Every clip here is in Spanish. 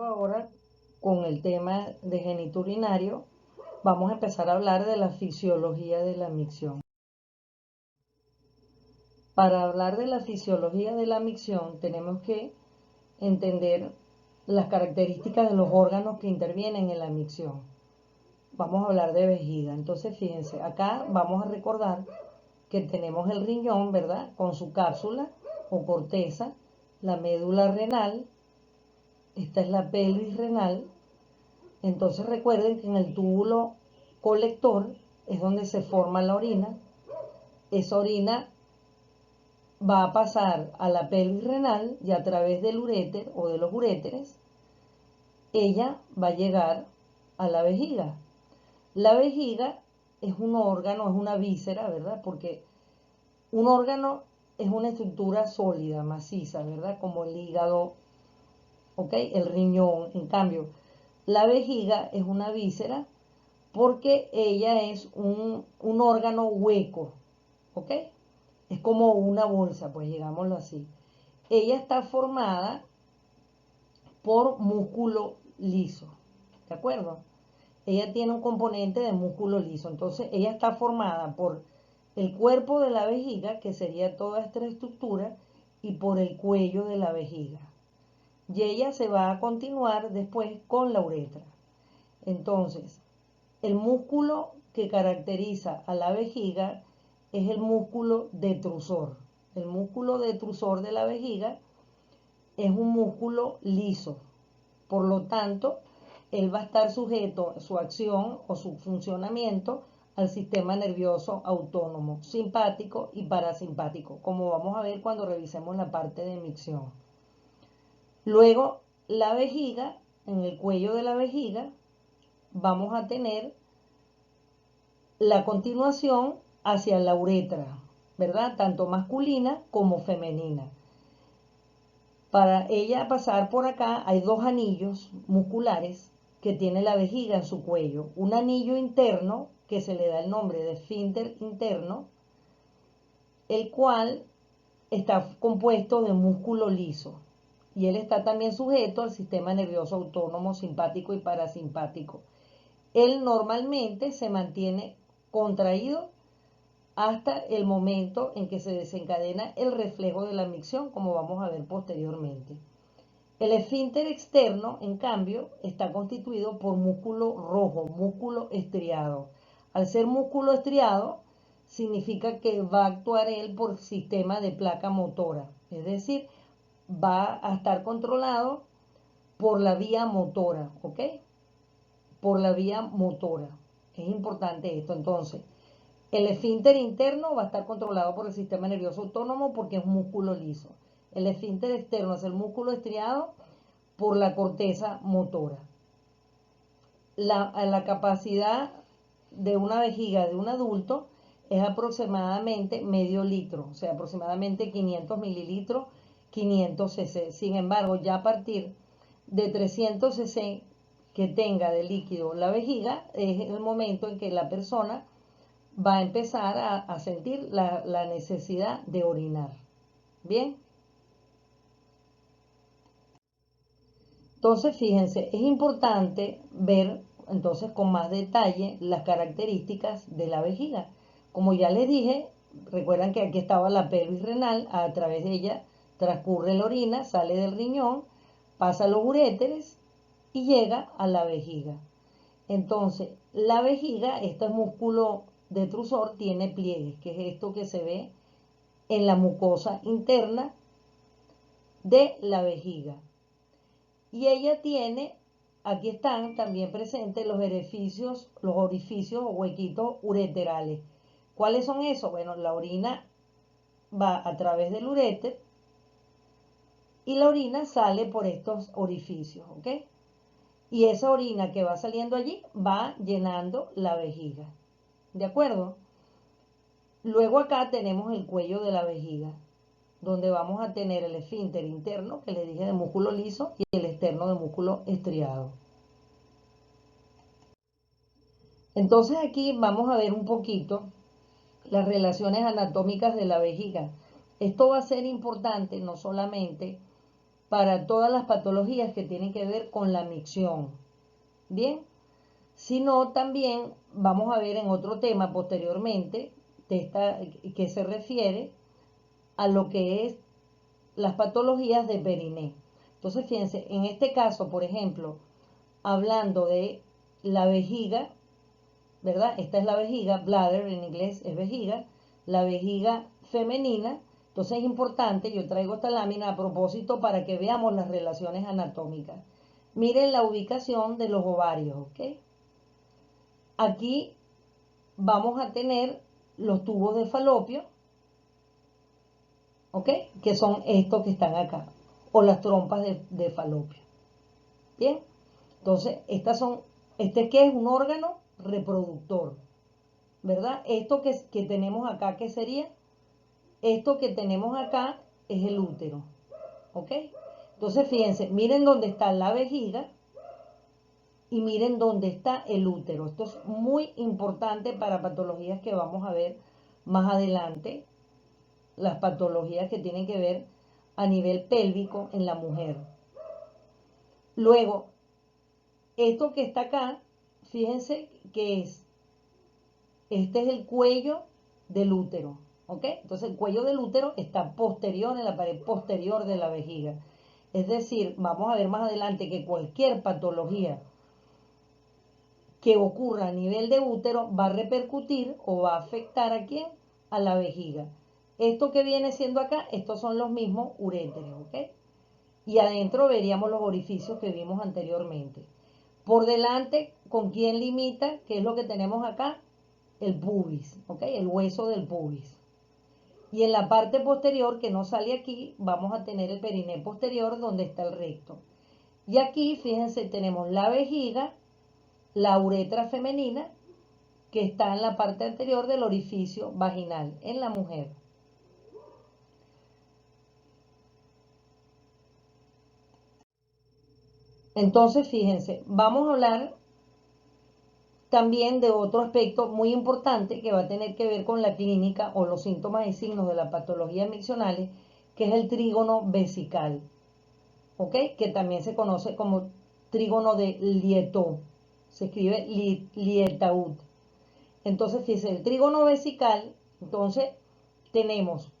Continuando ahora con el tema de genitourinario, vamos a empezar a hablar de la fisiología de la micción. Para hablar de la fisiología de la micción tenemos que entender las características de los órganos que intervienen en la micción. Vamos a hablar de vejiga. Entonces, fíjense, acá vamos a recordar que tenemos el riñón, ¿verdad? Con su cápsula o corteza, la médula renal, esta es la pelvis renal. Entonces recuerden que en el túbulo colector es donde se forma la orina. Esa orina va a pasar a la pelvis renal y a través del uréter o de los uréteres, ella va a llegar a la vejiga. La vejiga es un órgano, es una víscera, ¿verdad? Porque un órgano es una estructura sólida, maciza, ¿verdad? Como el hígado, ¿ok? El riñón. En cambio, la vejiga es una víscera porque ella es un órgano hueco, ¿ok? Es como una bolsa, pues digámoslo así. Ella está formada por músculo liso, ¿de acuerdo? Ella tiene un componente de músculo liso, entonces ella está formada por el cuerpo de la vejiga, que sería toda esta estructura, y por el cuello de la vejiga. Y ella se va a continuar después con la uretra. Entonces, el músculo que caracteriza a la vejiga es el músculo detrusor. El músculo detrusor de la vejiga es un músculo liso. Por lo tanto, él va a estar sujeto, su acción o su funcionamiento, al sistema nervioso autónomo, simpático y parasimpático, como vamos a ver cuando revisemos la parte de micción. Luego, la vejiga, en el cuello de la vejiga, vamos a tener la continuación hacia la uretra, ¿verdad? Tanto masculina como femenina. Para ella pasar por acá hay dos anillos musculares que tiene la vejiga en su cuello. Un anillo interno que se le da el nombre de esfínter interno, el cual está compuesto de músculo liso. Y él está también sujeto al sistema nervioso autónomo simpático y parasimpático. Él normalmente se mantiene contraído hasta el momento en que se desencadena el reflejo de la micción, como vamos a ver posteriormente. El esfínter externo, en cambio, está constituido por músculo rojo, músculo estriado. Al ser músculo estriado, significa que va a actuar él por sistema de placa motora, es decir, va a estar controlado por la vía motora, ¿ok? Por la vía motora. Es importante esto. Entonces, el esfínter interno va a estar controlado por el sistema nervioso autónomo porque es un músculo liso. El esfínter externo es el músculo estriado por la corteza motora. La capacidad de una vejiga de un adulto es aproximadamente medio litro, o sea, aproximadamente 500 mililitros, 500 cc. Sin embargo, ya a partir de 300 cc que tenga de líquido la vejiga, es el momento en que la persona va a empezar a sentir la necesidad de orinar. Bien. Entonces, fíjense, es importante ver entonces con más detalle las características de la vejiga. Como ya les dije, recuerdan que aquí estaba la pelvis renal, a través de ella transcurre la orina, sale del riñón, pasa a los uréteres y llega a la vejiga. Entonces, la vejiga, este músculo detrusor, tiene pliegues, que es esto que se ve en la mucosa interna de la vejiga. Y ella tiene, aquí están también presentes los orificios o huequitos ureterales. ¿Cuáles son esos? Bueno, la orina va a través del uréter y la orina sale por estos orificios, ¿ok? Y esa orina que va saliendo allí va llenando la vejiga, ¿de acuerdo? Luego acá tenemos el cuello de la vejiga, donde vamos a tener el esfínter interno, que le dije de músculo liso, y el externo de músculo estriado. Entonces aquí vamos a ver un poquito las relaciones anatómicas de la vejiga. Esto va a ser importante no solamente para todas las patologías que tienen que ver con la micción. Bien, sino también vamos a ver en otro tema posteriormente que se refiere a lo que es las patologías de periné. Entonces, fíjense, en este caso, por ejemplo, hablando de la vejiga, ¿verdad? Esta es la vejiga, bladder en inglés es vejiga, la vejiga femenina. Entonces es importante, yo traigo esta lámina a propósito para que veamos las relaciones anatómicas. Miren la ubicación de los ovarios, ¿ok? Aquí vamos a tener los tubos de falopio, ¿ok? Que son estos que están acá, o las trompas de falopio. Bien, entonces este que es un órgano reproductor, ¿verdad? Esto que tenemos acá, ¿qué sería? Esto que tenemos acá es el útero, ¿ok? Entonces fíjense, miren dónde está la vejiga y miren dónde está el útero. Esto es muy importante para patologías que vamos a ver más adelante, las patologías que tienen que ver a nivel pélvico en la mujer. Luego, esto que está acá, fíjense que este es el cuello del útero, ¿ok? Entonces el cuello del útero está posterior en la pared posterior de la vejiga. Es decir, vamos a ver más adelante que cualquier patología que ocurra a nivel de útero va a repercutir o va a afectar a quién, a la vejiga. Esto que viene siendo acá, estos son los mismos uréteres, ¿ok? Y adentro veríamos los orificios que vimos anteriormente. Por delante, ¿con quién limita? ¿Qué es lo que tenemos acá? El pubis, ¿ok? El hueso del pubis. Y en la parte posterior, que no sale aquí, vamos a tener el periné posterior donde está el recto. Y aquí, fíjense, tenemos la vejiga, la uretra femenina, que está en la parte anterior del orificio vaginal en la mujer. Entonces, fíjense, vamos a hablar también de otro aspecto muy importante que va a tener que ver con la clínica o los síntomas y signos de la patología miccionales, que es el trígono vesical, ¿ok? Que también se conoce como trígono de Lietaud, se escribe Lietaud. Entonces, fíjense, el trígono vesical, entonces tenemos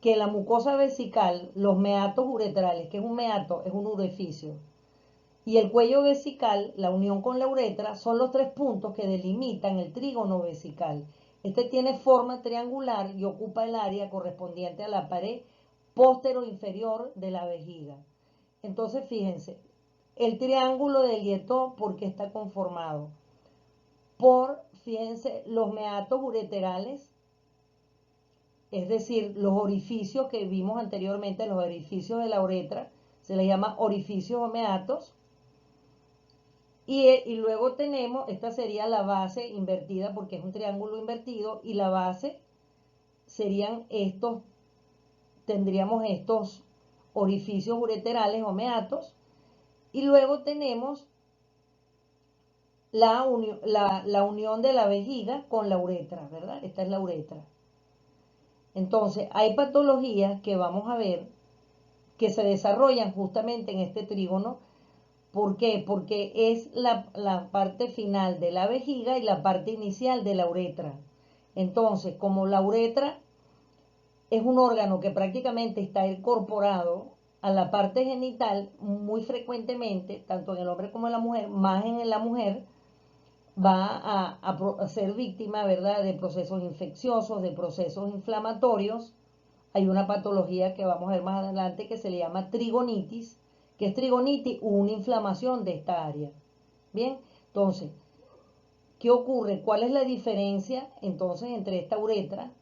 que la mucosa vesical, los meatos uretrales, que es un meato, es un orificio, y el cuello vesical, la unión con la uretra, son los tres puntos que delimitan el trígono vesical. Este tiene forma triangular y ocupa el área correspondiente a la pared póstero inferior de la vejiga. Entonces, fíjense, el triángulo de Lietaud, ¿por qué está conformado? Por, fíjense, los meatos ureterales, es decir, los orificios que vimos anteriormente, los orificios de la uretra, se les llama orificios o meatos. Y luego tenemos, esta sería la base invertida porque es un triángulo invertido, y la base serían tendríamos estos orificios ureterales o meatos, y luego tenemos la unión de la vejiga con la uretra, ¿verdad? Esta es la uretra. Entonces, hay patologías que vamos a ver que se desarrollan justamente en este trígono. ¿Por qué? Porque es la parte final de la vejiga y la parte inicial de la uretra. Entonces, como la uretra es un órgano que prácticamente está incorporado a la parte genital muy frecuentemente, tanto en el hombre como en la mujer, más en la mujer, va a ser víctima, ¿verdad?, de procesos infecciosos, de procesos inflamatorios. Hay una patología que vamos a ver más adelante que se le llama trigonitis, que es trigonitis o una inflamación de esta área. Bien, entonces, ¿qué ocurre? ¿Cuál es la diferencia entonces entre esta uretra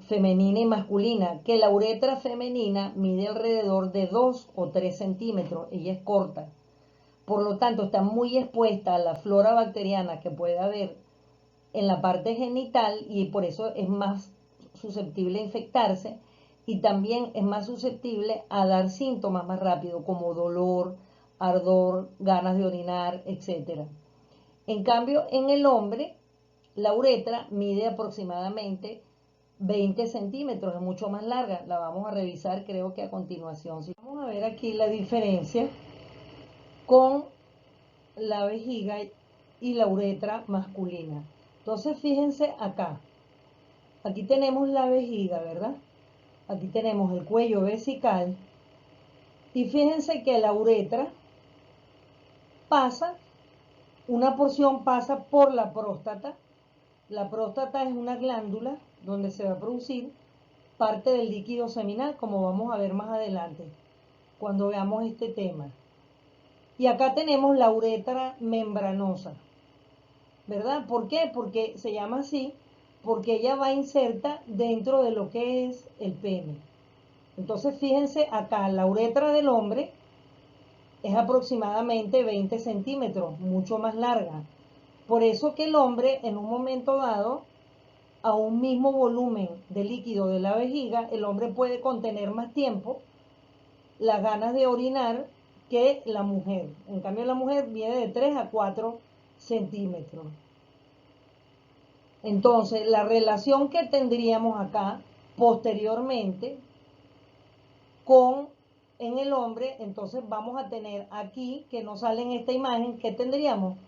femenina y masculina? Que la uretra femenina mide alrededor de 2 o 3 centímetros, ella es corta. Por lo tanto, está muy expuesta a la flora bacteriana que puede haber en la parte genital y por eso es más susceptible a infectarse, y también es más susceptible a dar síntomas más rápido como dolor, ardor, ganas de orinar, etc. En cambio, en el hombre, la uretra mide aproximadamente 20 centímetros, es mucho más larga. La vamos a revisar, creo que a continuación. Vamos a ver aquí la diferencia con la vejiga y la uretra masculina. Entonces, fíjense acá. Aquí tenemos la vejiga, ¿verdad? Aquí tenemos el cuello vesical. Y fíjense que la uretra pasa, una porción pasa por la próstata. La próstata es una glándula donde se va a producir parte del líquido seminal, como vamos a ver más adelante, cuando veamos este tema. Y acá tenemos la uretra membranosa, ¿verdad? ¿Por qué? Porque se llama así, porque ella va inserta dentro de lo que es el pene. Entonces, fíjense acá, la uretra del hombre es aproximadamente 20 centímetros, mucho más larga. Por eso que el hombre, en un momento dado, a un mismo volumen de líquido de la vejiga, el hombre puede contener más tiempo las ganas de orinar que la mujer. En cambio, la mujer viene de 3 a 4 centímetros. Entonces, la relación que tendríamos acá posteriormente con en el hombre, entonces vamos a tener aquí, que no sale en esta imagen, ¿qué tendríamos?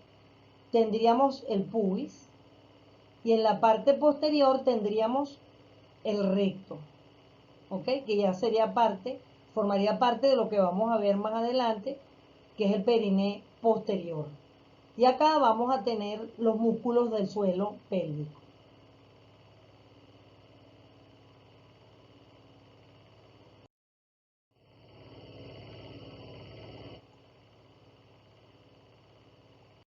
Tendríamos el pubis y en la parte posterior tendríamos el recto, ¿ok? Que ya sería parte, formaría parte de lo que vamos a ver más adelante, que es el periné posterior. Y acá vamos a tener los músculos del suelo pélvico.